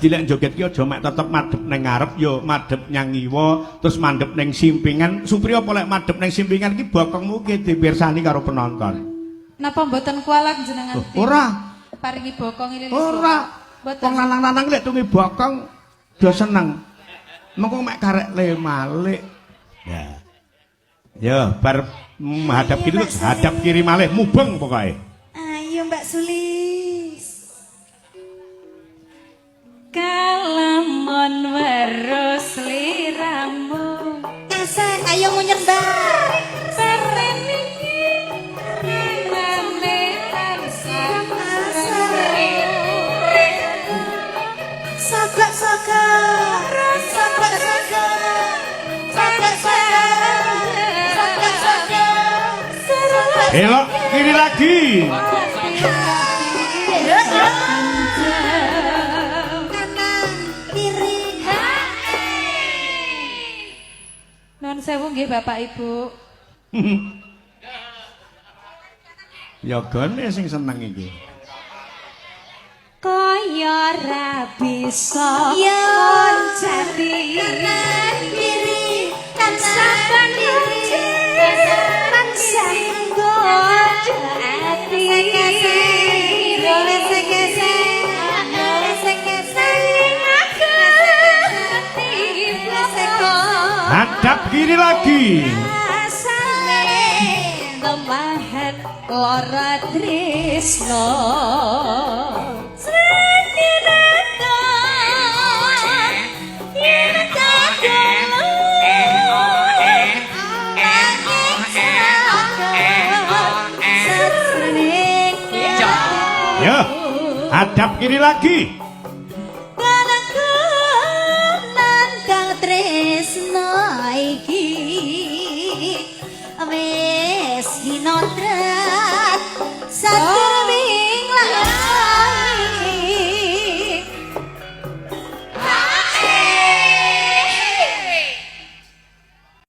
Dadi lek joget ki aja mek tetep madhep ning ngarep ya madhep nyang ngiwa terus mandhep ning simpingan. Supri apa lek madhep ning simpingan ki bokongmu ki dipirsani karo penonton. Napa mboten kualat jenengan? Ora. Paringi bokong ini. Ora. Wong lanang-lanang lek tungi bokong do seneng. Mengko mek karek le malik. Ya. Ya bar hadap kiri terus hadap kiri malih mubeng pokoke. Ayo Mbak Sulis. Kalamon werus liramu. Kasan, ayo ngunyek Mbak. Elok kiri lagi. Kanan, kiri. Nuwun sewu nggih Bapak Ibu. Ya gone sing seneng iki. Kaya ra bisa Jati kanan, kiri. Kanan, kiri. maksa nggoda ati. Hadap kiri lagi. Lemahan lara tresno. Ya, hadap kiri lagi. Kanang kang tresno iki wis hina